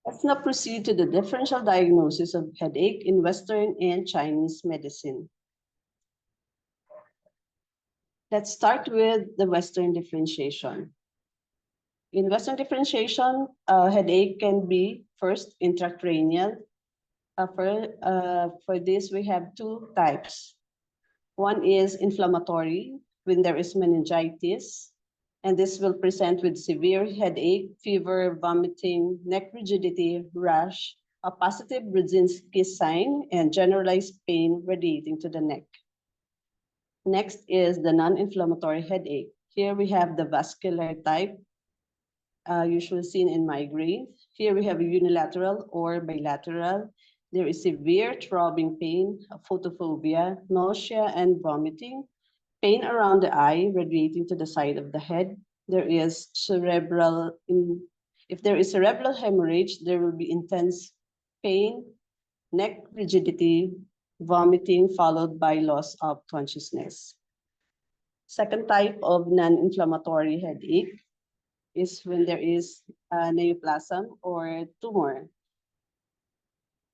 Let's now proceed to the differential diagnosis of headache in Western and Chinese medicine. Let's start with the Western differentiation. In Western differentiation, headache can be first intracranial. For this, we have two types. One is inflammatory, when there is meningitis, and this will present with severe headache, fever, vomiting, neck rigidity, rash, a positive Brudzinski sign, and generalized pain radiating to the neck. Next is the non-inflammatory headache. Here we have the vascular type, usually seen in migraine. Here we have a unilateral or bilateral. There is severe throbbing pain, photophobia, nausea and vomiting, pain around the eye radiating to the side of the head. There is if there is cerebral hemorrhage, there will be intense pain, neck rigidity, vomiting, followed by loss of consciousness. Second type of non-inflammatory headache is when there is a neoplasm or tumor.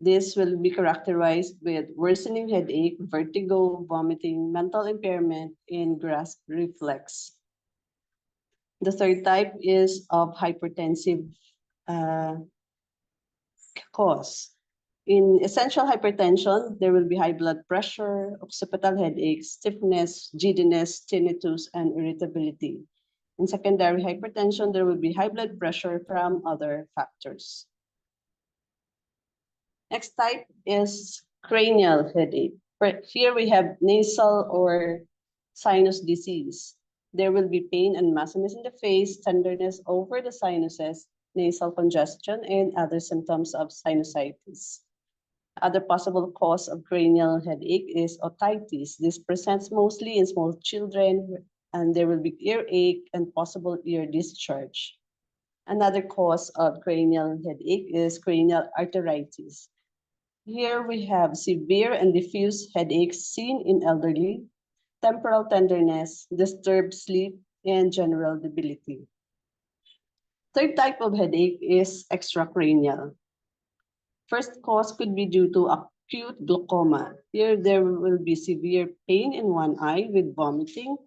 This will be characterized with worsening headache, vertigo, vomiting, mental impairment, and grasp reflex. The third type is of hypertensive cause. In essential hypertension, there will be high blood pressure, occipital headache, stiffness, giddiness, tinnitus, and irritability. In secondary hypertension, there will be high blood pressure from other factors. Next type is cranial headache. Here we have nasal or sinus disease. There will be pain and muscleness in the face, tenderness over the sinuses, nasal congestion, and other symptoms of sinusitis. Other possible cause of cranial headache is otitis. This presents mostly in small children, and there will be earache and possible ear discharge. Another cause of cranial headache is cranial arteritis. Here we have severe and diffuse headaches seen in elderly, temporal tenderness, disturbed sleep, and general debility. Third type of headache is extracranial. First cause could be due to acute glaucoma. Here there will be severe pain in one eye with vomiting,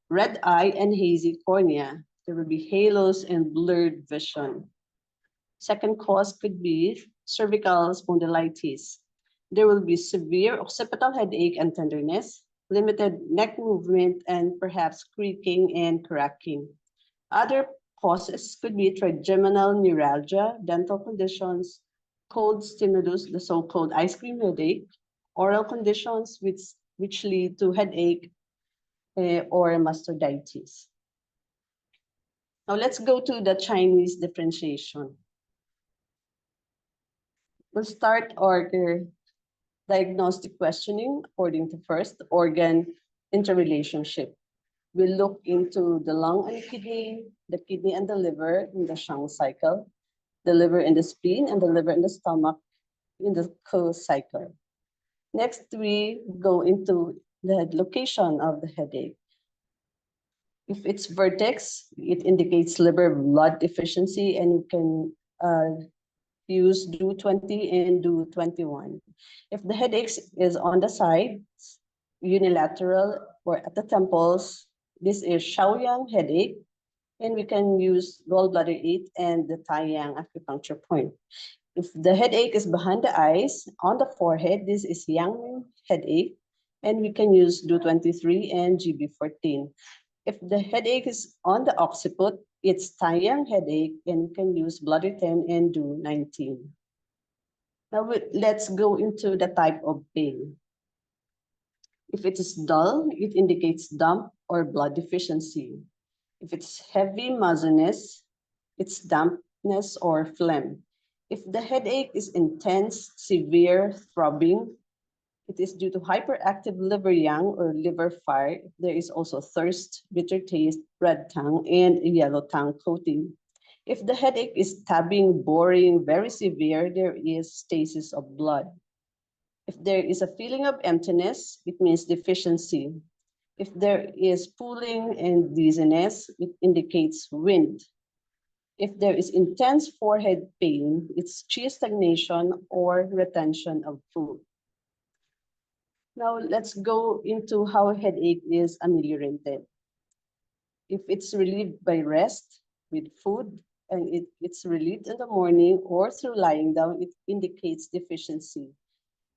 red eye, and hazy cornea. There will be halos and blurred vision. Second cause could be cervical spondylitis. There will be severe occipital headache and tenderness, limited neck movement, and perhaps creaking and cracking. Other causes could be trigeminal neuralgia, dental conditions, cold stimulus, the so-called ice cream headache, oral conditions which lead to headache or mastoiditis. Now let's go to the Chinese differentiation. We'll start our diagnostic questioning according to first organ interrelationship. We'll look into the lung and kidney and the liver in the Shang cycle, the liver and the spleen, and the liver and the stomach in the Ko cycle. Next, we go into the location of the headache. If it's vertex, it indicates liver blood deficiency, and you can use DO20 and DO21. If the headache is on the sides, unilateral, or at the temples, this is Shaoyang headache, and we can use gallbladder 8 and the Taiyang acupuncture point. If the headache is behind the eyes, on the forehead, this is Yang headache, and we can use DO23 and GB14. If the headache is on the occiput, it's Taiyang headache, and we can use bladder 10 and DO19. Now let's go into the type of pain. If it is dull, it indicates damp or blood deficiency. If it's heavy muzzleness, it's dampness or phlegm. If the headache is intense, severe, throbbing, it is due to hyperactive liver yang or liver fire. There is also thirst, bitter taste, red tongue, and yellow tongue coating. If the headache is stabbing, boring, very severe, there is stasis of blood. If there is a feeling of emptiness, it means deficiency. If there is pooling and dizziness, it indicates wind. If there is intense forehead pain, it's qi stagnation or retention of food. Now let's go into how headache is ameliorated. If it's relieved by rest with food and it's relieved in the morning or through lying down, it indicates deficiency.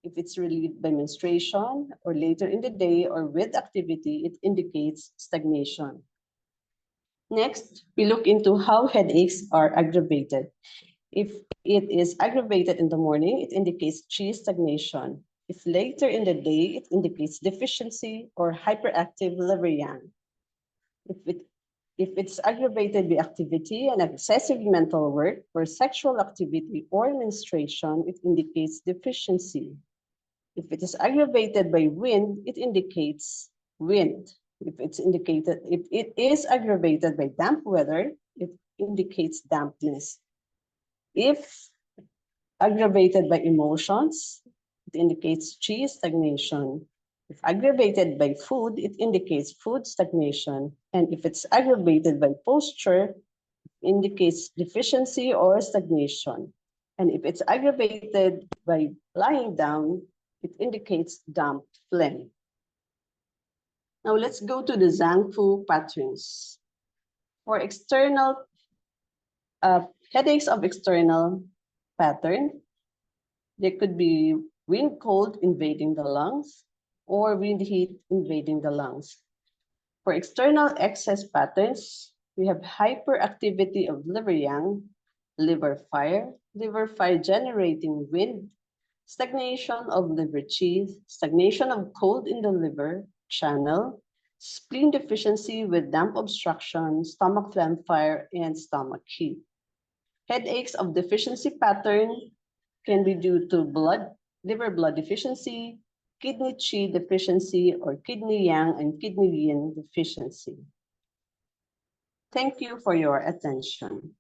If it's relieved by menstruation or later in the day or with activity, it indicates stagnation. Next, we look into how headaches are aggravated. If it is aggravated in the morning, it indicates qi stagnation. If later in the day, it indicates deficiency or hyperactive liver yang. If it's aggravated by activity and excessive mental work or sexual activity or menstruation, it indicates deficiency. If it is aggravated by wind, it indicates wind. If it is aggravated by damp weather, it indicates dampness. If aggravated by emotions, it indicates qi stagnation. If aggravated by food, it indicates food stagnation. And if it's aggravated by posture, it indicates deficiency or stagnation. And if it's aggravated by lying down, it indicates damp phlegm. Now let's go to the Zang Fu patterns. For external headaches of external pattern, there could be wind cold invading the lungs or wind heat invading the lungs. For external excess patterns, we have hyperactivity of liver yang, liver fire generating wind, stagnation of liver qi, stagnation of cold in the liver channel, spleen deficiency with damp obstruction, stomach phlegm fire, and stomach heat. Headaches of deficiency pattern can be due to liver blood deficiency, kidney qi deficiency, or kidney yang and kidney yin deficiency. Thank you for your attention.